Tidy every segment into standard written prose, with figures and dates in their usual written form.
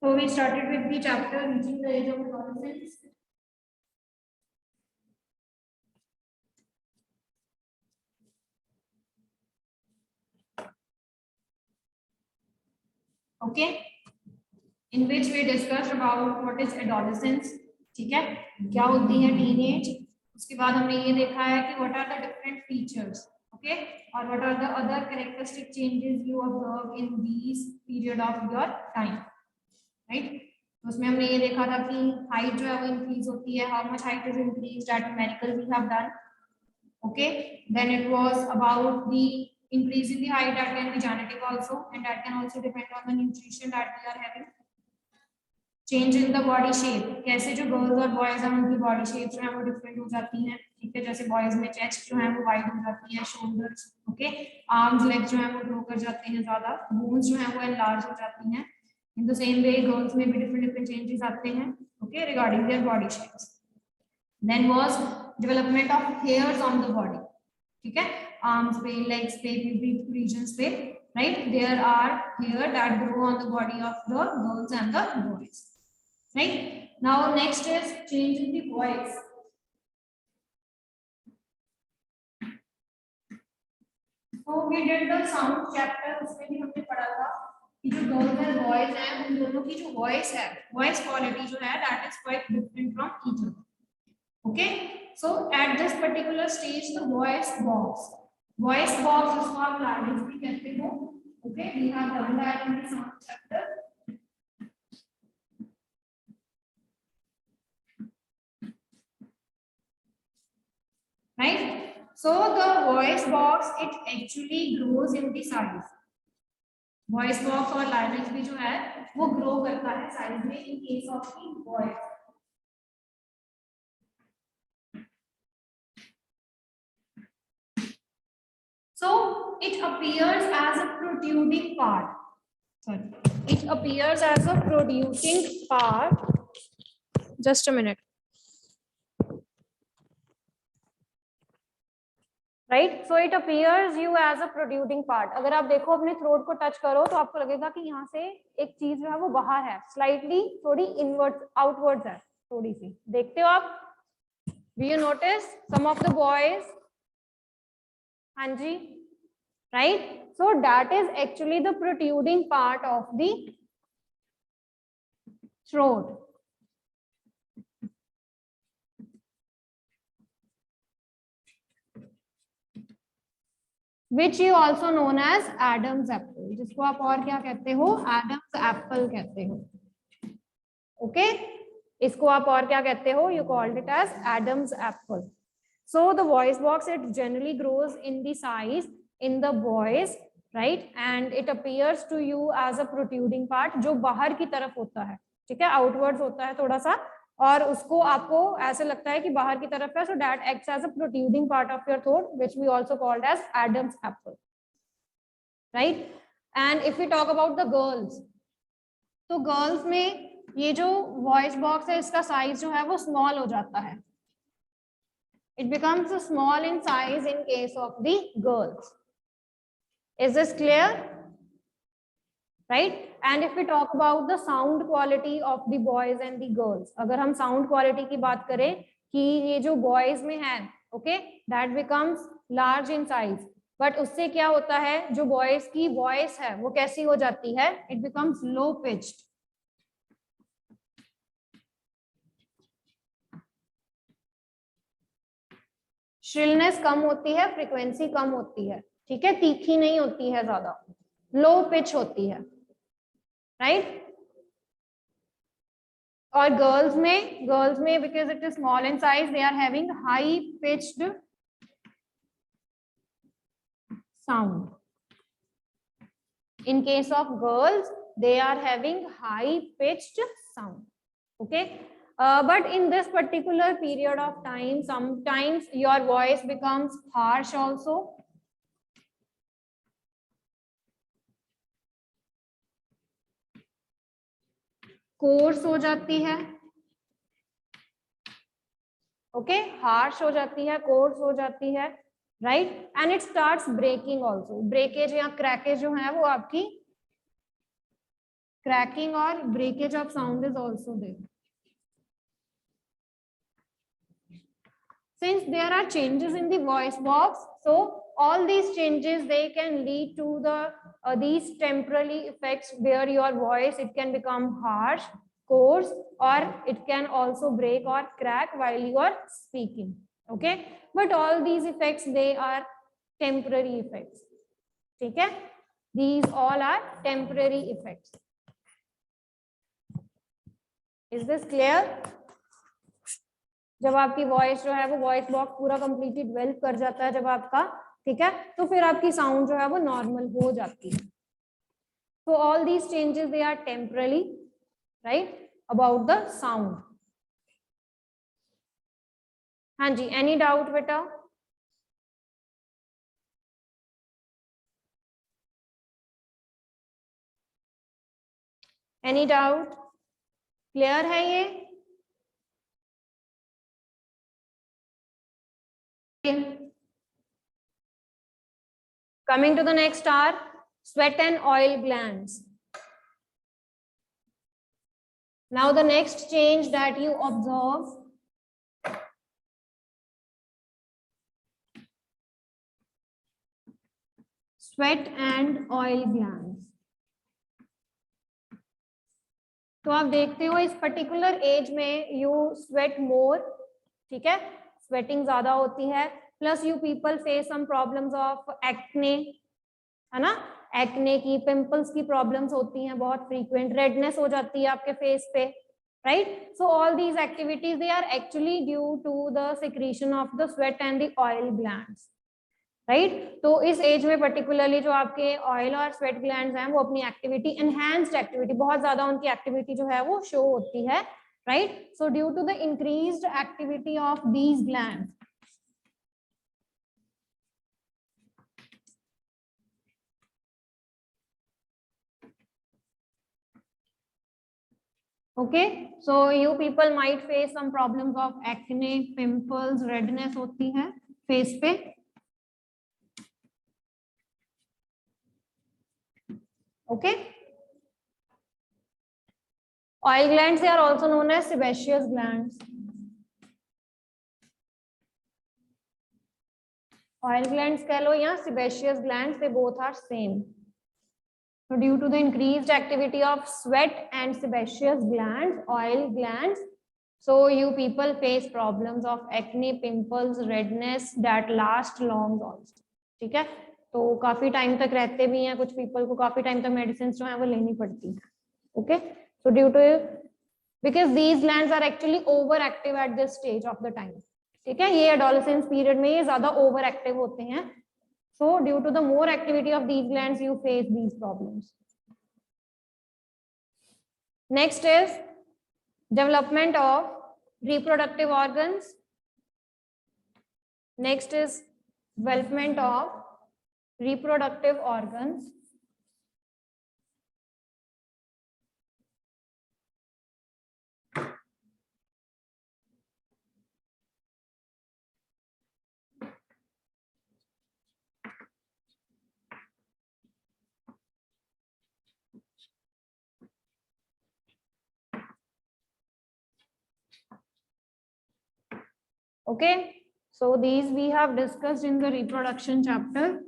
So we started with the chapter reaching the age of adolescence. Okay, in which we discussed about what is adolescence. ठीक है, क्या होती है teenage. उसके बाद हमने ये देखा है कि what are the different features. Okay, और what are the other characteristic changes you observe in these period of your time. Right. तो उसमें हमने ये देखा था कि हाइट जो है वो इंक्रीज होती है. How much height is increase at numerical we have done. Okay, then it was about the increase in the height that can be genetic also, and that can also depend on the nutrition that we are having. Change in the body shape, कैसे जो girls और boys हैं उनकी body shape जो है वो different हो जाती है. ठीक है, जैसे बॉयज में चेस्ट जो है वो वाइड हो जाती है, शोल्डर्स, ओके, आर्म्स लेग्स जो है वो ग्रो कर जाते हैं ज्यादा, बोन्स जो है वो एनलार्ज हो जाती हैं. In the same way girls में भी डिफरेंट चेंजेस आते हैं, okay, regarding their body shapes. Then was development of hairs on the body. ठीक है, arms पे, legs पे, pubic regions पे, right? There are hair that grow on the body of the girls and the boys, right? Now next is change in the voice. So we did the sound chapter. उसमें भी हमने पढ़ा था कि जो girls and boys हैं उन दोनों की जो voice है, voice quality जो है that is quite different from each other. Okay, so at this particular stage the voice box जिसको आप larynx भी कहते हो. Okay, we have done that in the sound chapter. Right, so the voice box it actually grows in the size. voice box और larynx भी जो है वो grow करता है size में in case of the voice. So it appears as a protruding part. Sorry, it appears as a protruding part. Just a minute. Right, so it appears you as a protruding part. अगर आप देखो अपने throat को touch करो तो आपको लगेगा कि यहाँ से एक चीज जो है वो बाहर है, slightly थोड़ी inwards, outwards है, थोड़ी सी. देखते हो आप? Do you notice some of the boys? हाँ जी, right? So that is actually the protruding part of the throat. Which you also known as Adam's apple, जिसको आप और क्या कहते हो? Adam's apple कहते हो. Okay, इसको आप और क्या कहते हो? You called it as Adam's apple. So the voice box it generally grows in the size in the boys, right? And it appears to you as a protruding part, जो बाहर की तरफ होता है. ठीक है, outwards होता है थोड़ा सा, और उसको आपको ऐसे लगता है कि बाहर की तरफ है. So that acts as a protruding part of your throat, which we also called as Adam's apple, right? And if we talk about the girls, तो girls में ये जो voice box है इसका size जो है वो small हो जाता है. It becomes small in size in case of the girls. Is this clear? Right? And if we talk about the sound quality of the boys and the girls, अगर हम sound quality की बात करें कि ये जो boys में है, okay, that becomes large in size. But उससे क्या होता है, जो boys की voice है वो कैसी हो जाती है? It becomes low pitched. Shrillness कम होती है, फ्रीक्वेंसी कम होती है. ठीक है, तीखी नहीं होती है ज्यादा, लो पिच होती है, राइट? और गर्ल्स में because it is small in size they are having high pitched sound. In case of girls they are having high pitched sound. Okay, but in this particular period of time sometimes your voice becomes harsh also. Course हो जाती है, okay, harsh हो जाती है, course हो जाती है, right? And it starts breaking also. Breakage या क्रैकेज जो है वो आपकी cracking or breakage of sound is also there. Since there are changes in the voice box, so all these changes, they can lead to the these temporary effects where your voice, it can become harsh, coarse, or it can also break or crack while you are speaking. Okay, but all these effects, they are temporary effects. Okay, these all are temporary effects. Is this clear? जब आपकी voice जो है वो voice box पूरा completely develop कर जाता है जब आपका, ठीक है, तो फिर आपकी साउंड जो है वो नॉर्मल हो जाती है. तो all these changes they are temporary, right, about the sound. हाँ जी, एनी डाउट बेटा? Any doubt? क्लियर है ये? Coming to the next are sweat and oil glands. Now the next change that you observe, sweat and oil glands. तो आप देखते हो इस पर्टिकुलर एज में यू स्वेट मोर, ठीक है, स्वेटिंग ज्यादा होती है, plus you people face some problems of acne, है ना, एक्ने की, पिंपल्स की प्रॉब्लम्स होती हैं बहुत फ्रीक्वेंट, रेडनेस हो जाती है आपके फेस पे, right. So all these activities they are actually due to the secretion of the sweat and the oil glands, right. तो इस एज में पर्टिकुलरली जो आपके ऑयल और स्वेट ग्लैंड्स हैं वो अपनी एक्टिविटी, एनहांस्ड एक्टिविटी, बहुत ज्यादा उनकी एक्टिविटी जो है वो शो होती है, right. So due to the increased activity of these glands, okay, so you people might face some problems of acne, pimples, redness होती है फेस पे. Okay, oil glands, they are also known as sebaceous glands. Oil glands कह लो या sebaceous glands, they both are same. So due to the increased activity of sweat and sebaceous glands, oil glands, so you people face problems of acne, pimples, redness that last long also. ठीक है, तो काफी time तक रहते भी हैं, कुछ people को काफी टाइम तक मेडिसिन जो है वो लेनी पड़ती है. Okay, so due to, because these glands are actually over active at this stage of the time. ठीक है, ये एडोलेसेंस पीरियड में ये ज्यादा ओवर एक्टिव होते हैं. So due to the more activity of these glands you face these problems. Next is development of reproductive organs. Next is development of reproductive organs. Okay, so these we have discussed in the reproduction chapter.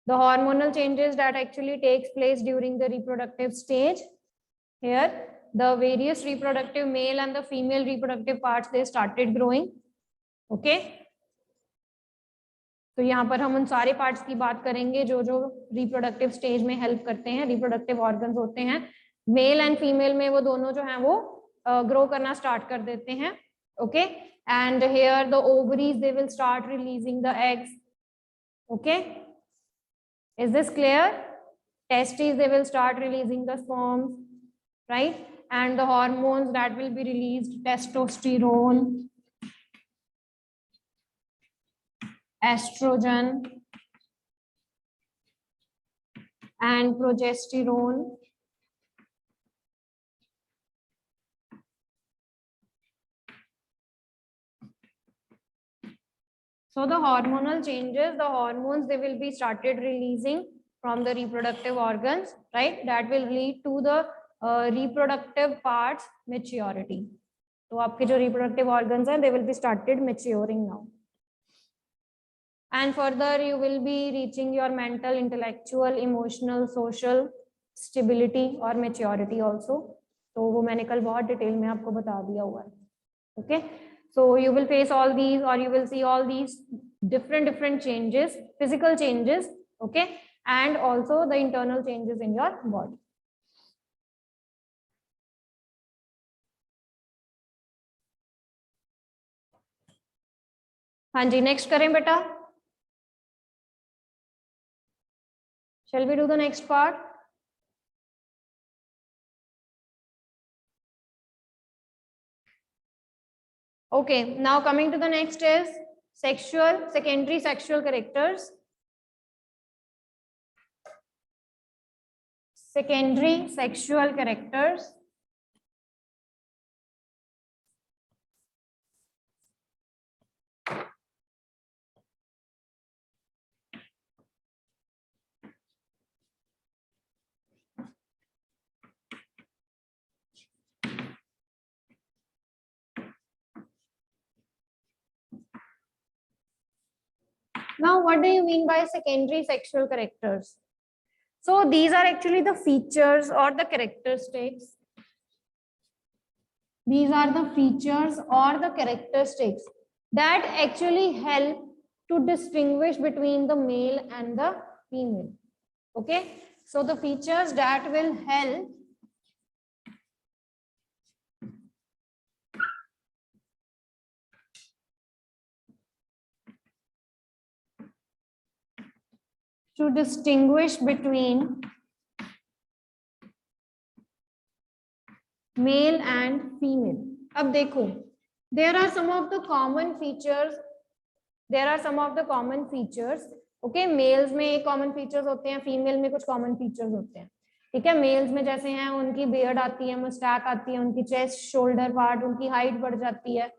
The hormonal changes that actually takes place during the reproductive stage. Here, the various reproductive male and the female reproductive parts, they started growing. Okay, तो यहाँ पर हम उन सारे parts की बात करेंगे जो जो रिप्रोडक्टिव स्टेज में हेल्प करते हैं, रिप्रोडक्टिव ऑर्गन्स होते हैं. मेल एंड फीमेल में वो दोनों जो हैं वो ग्रो करना स्टार्ट कर देते हैं. Okay, and here the ovaries, they will start releasing the eggs. Okay, is this clear? Testes, they will start releasing the sperms, right? And the hormones that will be released, testosterone, estrogen, and progesterone. So the hormonal changes, the hormones, they will be started releasing from the reproductive organs, right? That will lead to the reproductive parts maturity. तो आपके जो reproductive organs हैं, they will be started maturing now. And further, you will be reaching your mental, intellectual, emotional, social stability or maturity also. तो वो मैंने कल बहुत detail में आपको बता दिया हुआ है. Okay, so you will face all these, or you will see all these different changes, physical changes, okay, and also the internal changes in your body. हाँ जी, next करें बेटा. Shall we do the next part? Okay, now coming to the next is secondary sexual characters. Secondary sexual characters. Now, what do you mean by secondary sexual characters? So these are actually the features or the characteristics. These are the features or the characteristics that actually help to distinguish between the male and the female. Okay, so the features that will help to distinguish between male and female. अब देखो, there are some of the common features. Okay, males में एक common features होते हैं, female में कुछ common features होते हैं. ठीक है, males में जैसे हैं उनकी beard आती है, mustache आती है, उनकी chest, shoulder part, उनकी height बढ़ जाती है.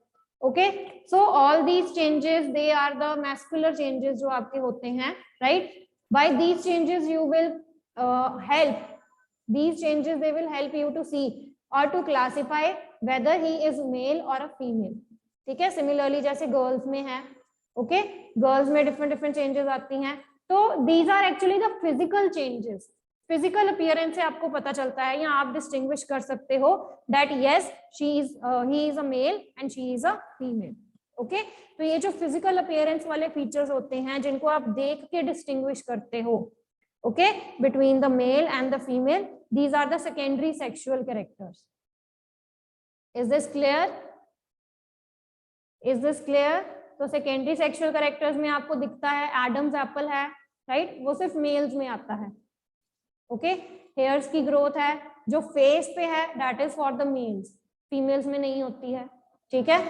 Okay, so all these changes, they are the muscular changes जो आपके होते हैं, right? By these changes you will they will help you to see or to classify whether he is male or a female. ठीक है, similarly जैसे girls में है, okay, girls में different changes आती हैं. तो these are actually the physical changes. Physical appearance से आपको पता चलता है, या आप distinguish कर सकते हो that yes, he is a male and she is a female. Okay, तो ये जो physical appearance वाले features होते हैं जिनको आप देख के distinguish करते हो, okay, between the male and the female, these are the secondary sexual characters. Is this clear? Is this clear? तो secondary sexual characters में आपको दिखता है Adam's apple है, right? वो सिर्फ males में आता है. Okay, hairs की growth है, जो face पे है that is for the males, females में नहीं होती है. ठीक है,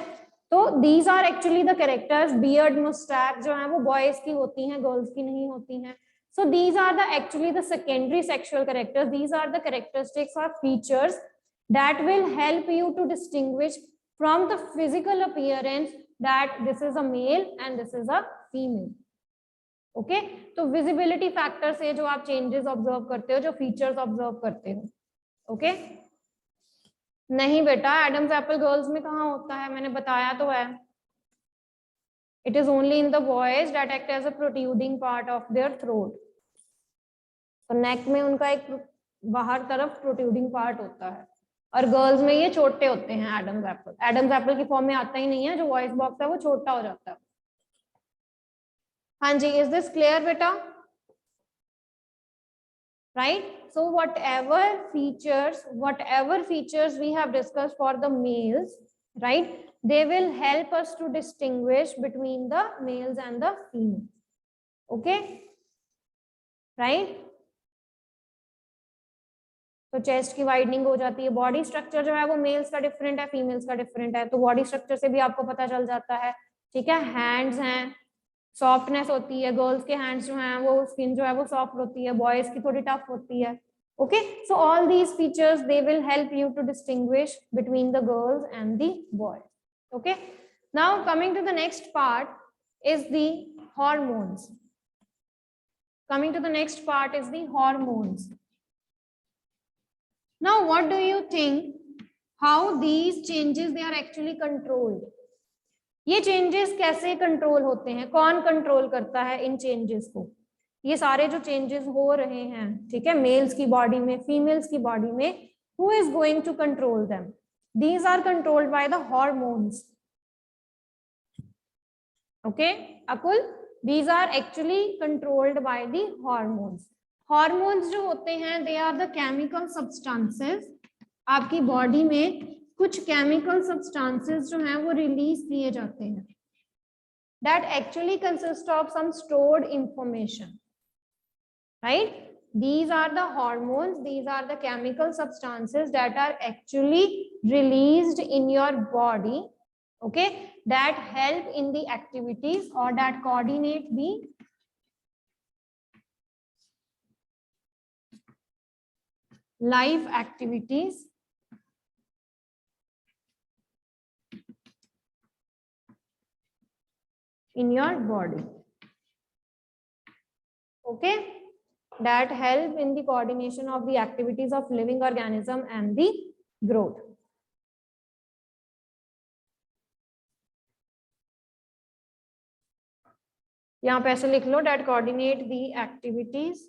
तो these are actually the characters. Beard, mustache जो है वो boys की होती हैं, girls की नहीं होती हैं. So these are actually the secondary sexual characters. These are the characteristics or features that will help you to distinguish from the physical appearance that this is a male and this is a female. Okay, तो visibility factor से जो आप changes observe करते हो, जो features observe करते हो. Okay, नहीं बेटा, एडम्स एप्पल गर्ल्स में कहाँ होता है, मैंने बताया तो है. It is only in the boys that act as a protruding part of their throat. तो नेक में उनका एक बाहर तरफ प्रोट्रूडिंग पार्ट होता है, और गर्ल्स में ये छोटे होते हैं. एडम्स एप्पल की फॉर्म में आता ही नहीं है, जो वॉइस बॉक्स है वो छोटा हो जाता है. हाँ जी, इज दिस क्लियर बेटा? Right, so whatever features we have discussed for the males, right, they will help us to distinguish between the males and the females. Okay, right, तो चेस्ट की वाइडनिंग हो जाती है. बॉडी स्ट्रक्चर जो है वो mails का डिफरेंट है, फीमेल्स का डिफरेंट है, तो बॉडी स्ट्रक्चर से भी आपको पता चल जाता है. ठीक है, हैंड्स हैं, सॉफ्टनेस होती है, गर्ल्स के हैंड्स जो हैं वो स्किन जो है वो सॉफ्ट होती है, बॉयज की थोड़ी टफ होती है. Okay, so all these features they will help you to distinguish between the girls and the boys. Okay, now coming to the next part is the hormones. Coming to the next part is the hormones. Now, what do you think? How these changes they are actually controlled? ये changes कैसे control होते हैं? कौन control करता है इन changes को? ये सारे जो changes हो रहे हैं, ठीक है, मेल्स की बॉडी में, फीमेल्स की बॉडी में, who is going to control them? These are controlled by the hormones. Okay, Akul, these are actually controlled by the hormones. Hormones जो होते हैं, they are the chemical substances. आपकी body में कुछ chemical substances जो हैं वो रिलीज किए जाते हैं. That actually consists of some stored information, right? These are the hormones. These are the chemical substances that are actually released in your body. Okay, that help in the activities or that coordinate the life activities in your body. Okay, that help in the coordination of the activities of living organism and the growth. यहाँ पे ऐसे लिख लो, that coordinate the activities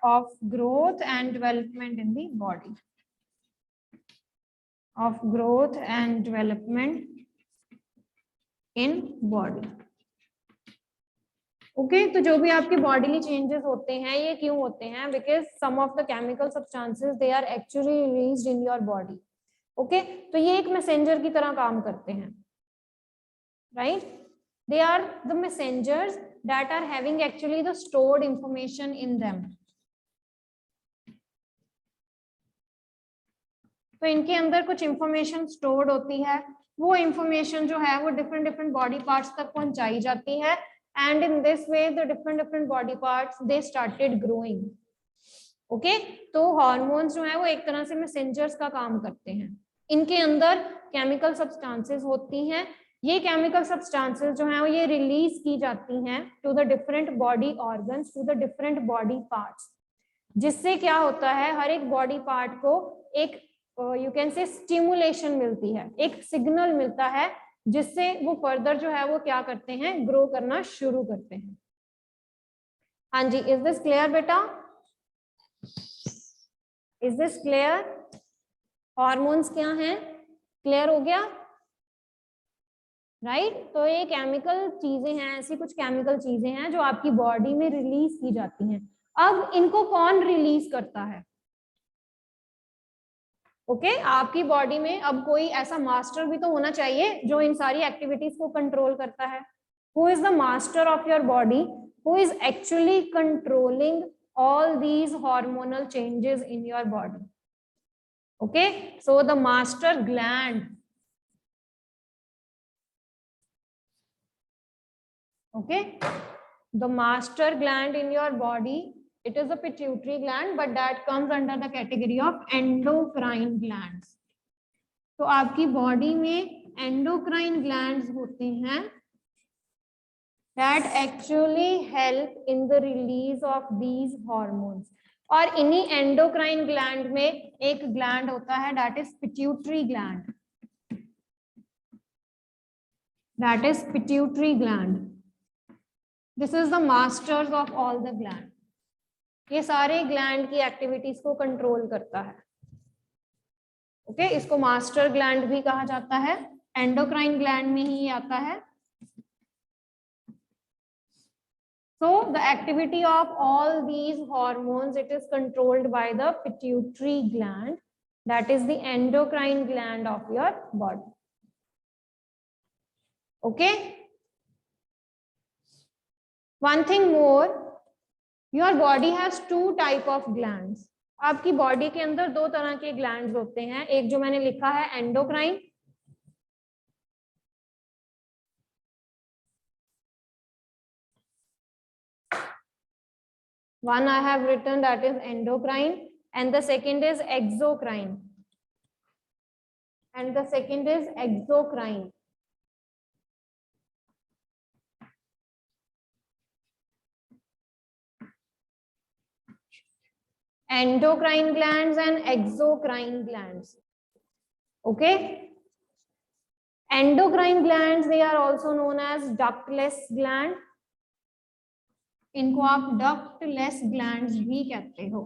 of growth and development in the body. Of growth and development in body. Okay, तो जो भी आपके bodily changes होते हैं, ये क्यों होते हैं? Because some of the chemical substances they are actually released in your body. Okay, तो ये एक messenger की तरह काम करते हैं, right? They are the messengers that are having actually the stored information in them. तो इनके अंदर कुछ information stored होती है, वो information जो है वो different body parts तक पहुंचाई जाती है, and in this way the different body parts they started growing. Okay, तो hormones जो है वो एक तरह से messengers का काम करते हैं. इनके अंदर chemical substances होती हैं. ये केमिकल सब्सटेंसेस जो हैं वो ये रिलीज की जाती हैं to the different body organs, to the different body parts, जिससे क्या होता है, हर एक बॉडी पार्ट को एक यू कैन से स्टिमुलेशन मिलती है, एक सिग्नल मिलता है, जिससे वो फर्दर जो है वो क्या करते हैं, ग्रो करना शुरू करते हैं. हाँ जी, इज दिस क्लियर बेटा? Is this clear? हॉर्मोन्स क्या हैं? क्लियर हो गया? राइट तो ये केमिकल चीजें हैं, ऐसी कुछ केमिकल चीजें हैं जो आपकी बॉडी में रिलीज की जाती हैं. अब इनको कौन रिलीज करता है? ओके, आपकी बॉडी में अब कोई ऐसा मास्टर भी तो होना चाहिए जो इन सारी एक्टिविटीज को कंट्रोल करता है. Who is the master of your body? Who is actually controlling all these hormonal changes in your body? Okay, so the master gland. Okay, the master gland in your body, it is a pituitary gland, but that comes under the category of endocrine glands. तो आपकी body में endocrine glands होते हैं that actually help in the release of these hormones. और इन्हीं endocrine gland में एक gland होता है that is pituitary gland. That is pituitary gland. This is the masters of all the gland. ये सारे ग्लैंड की एक्टिविटीज को कंट्रोल करता है. ओके, इसको मास्टर ग्लैंड भी कहा जाता है, एंडोक्राइन ग्लैंड में ही आता है. So the activity of all these hormones, it is controlled by the pituitary gland, that is the endocrine gland of your body. Okay. One thing more, your body has two type of glands. आपकी body के अंदर दो तरह के glands होते हैं. एक जो मैंने लिखा है endocrine, one I have written that is endocrine, and the second is exocrine. And the second is exocrine. endocrine glands and exocrine glands. Okay, endocrine glands, they are also known as ductless gland. इनको आप ductless glands भी कहते हो.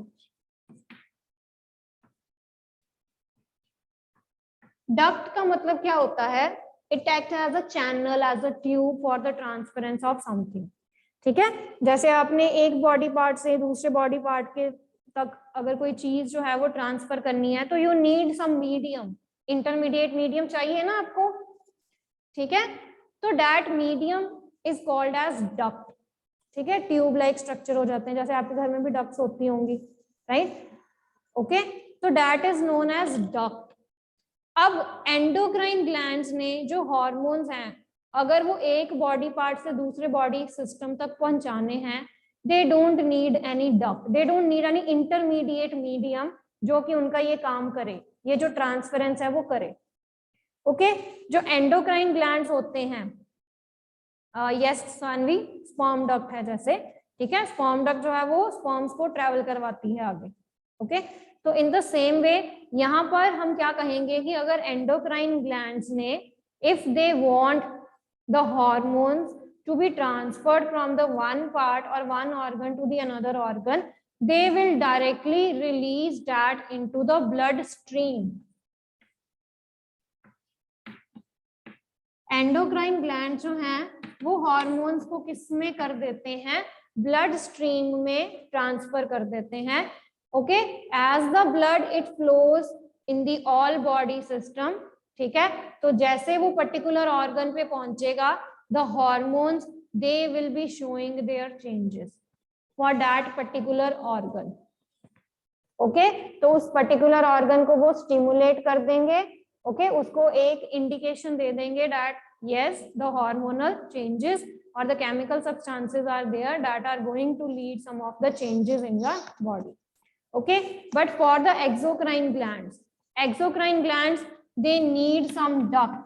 Duct का मतलब क्या होता है? It acts as a channel, as a tube for the transference of something. ठीक है, जैसे आपने एक बॉडी पार्ट से दूसरे बॉडी पार्ट के तक अगर कोई चीज जो है वो ट्रांसफर करनी है तो you need some medium, intermediate medium चाहिए ना आपको. ठीक है, तो that medium is called as duct. ठीक है, ट्यूब लाइक स्ट्रक्चर हो जाते हैं, जैसे आपके घर में भी डक्ट्स होती होंगी, राइट. ओके, तो that is known as duct. अब एंडोक्राइन ग्लैंड्स ने जो हार्मोन्स हैं, अगर वो एक बॉडी पार्ट से दूसरे बॉडी सिस्टम तक पहुंचाने हैं, they don't need any duct, they don't need any intermediate medium जो कि उनका ये काम करे, ये जो ट्रांसफरेंस है वो करे. ओके, जो एंडोक्राइन ग्लैंड्स होते हैं, यस सानवी, स्पर्म डक्ट है जैसे. ठीक है, स्पर्म डक्ट जो है वो स्पर्म्स को ट्रेवल करवाती है आगे. ओके, तो इन द सेम वे यहाँ पर हम क्या कहेंगे कि अगर एंडोक्राइन ग्लैंड्स ने, if they want the hormones to be transferred from the one part or one organ to the another organ, they will directly release that into the blood stream. Endocrine gland जो हैं वो hormones को किस में कर देते हैं? Blood stream में ट्रांसफर कर देते हैं. Okay, as the blood it flows in the all body system. ठीक है, तो जैसे वो पर्टिकुलर ऑर्गन पे पहुंचेगा, the hormones they will be showing their changes for that particular organ. Okay, तो उस पर्टिकुलर ऑर्गन को वो स्टिमुलेट कर देंगे. ओके, उसको एक इंडिकेशन दे देंगे that yes, the hormonal changes or the chemical substances are there that are going to lead some of the changes in your body. Okay, but for the exocrine glands they need some duct.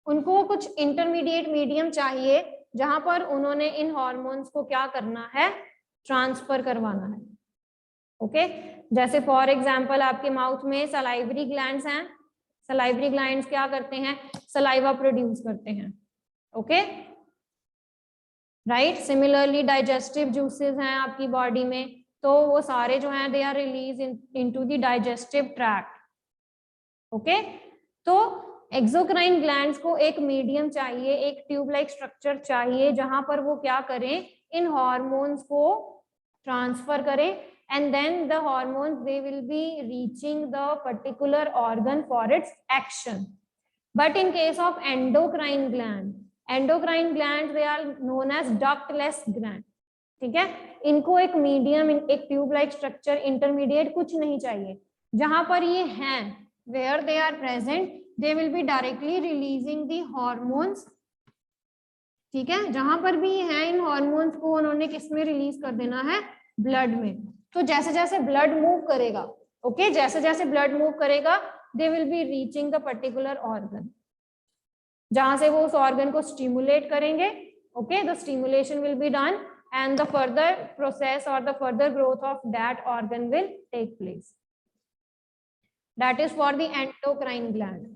उनको कुछ intermediate medium चाहिए जहां पर उन्होंने इन hormones को क्या करना है? ट्रांसफर करवाना है. ओके, जैसे फॉर एग्जांपल आपके माउथ में सलाइवरी ग्लैंड्स हैं. सलाइवरी ग्लैंड्स क्या करते हैं? सलाइवा प्रोड्यूस करते हैं. Okay, right. Similarly digestive juices हैं आपकी बॉडी में, तो वो सारे जो हैं they are release into the digestive tract. Okay, तो एक्सोक्राइन ग्लैंड्स को एक मीडियम चाहिए, एक ट्यूब लाइक स्ट्रक्चर चाहिए जहां पर वो क्या करें? इन हार्मोन्स को ट्रांसफर करें, and then the hormones they will be reaching the particular organ for its action. But in case of endocrine gland they are known as ductless gland. ठीक है, इनको एक मीडियम, एक ट्यूब लाइक स्ट्रक्चर, इंटरमीडिएट कुछ नहीं चाहिए. जहां पर ये हैं, where they are present, they will be directly releasing the hormones. ठीक है, जहां पर भी है इन हार्मोन्स को उन्होंने किस में रिलीज कर देना है? ब्लड में. तो जैसे जैसे ब्लड मूव करेगा, ओके, जैसे जैसे ब्लड मूव करेगा, they will be reaching the particular organ, जहां से वो उस ऑर्गन को स्टिमुलेट करेंगे. Okay, the stimulation will be done and the further process or the further growth of that organ will take place. That is for the endocrine gland.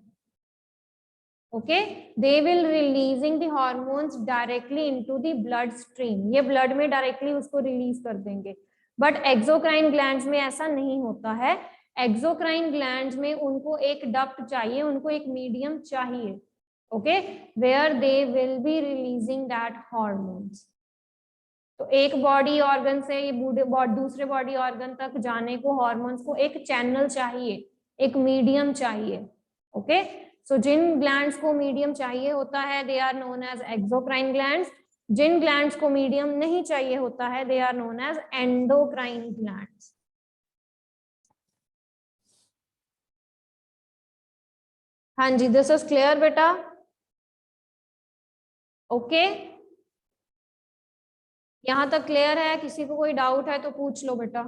Okay, they will releasing the hormones directly into the blood stream. ये blood में directly उसको release कर देंगे. But exocrine glands में ऐसा नहीं होता है. Exocrine glands में उनको एक duct चाहिए, उनको एक medium चाहिए. Okay, where they will be releasing that hormones. तो एक बॉडी ऑर्गन से दूसरे बॉडी ऑर्गन तक जाने को हार्मोन्स को एक चैनल चाहिए, एक मीडियम चाहिए. ओके, सो जिन ग्लैंड्स को मीडियम चाहिए होता है they are known as exocrine glands. जिन ग्लैंड्स को मीडियम नहीं चाहिए होता है they are known as endocrine glands. हाँ जी, दिस इज क्लियर बेटा? ओके, यहाँ तक क्लियर है? किसी को कोई डाउट है तो पूछ लो बेटा.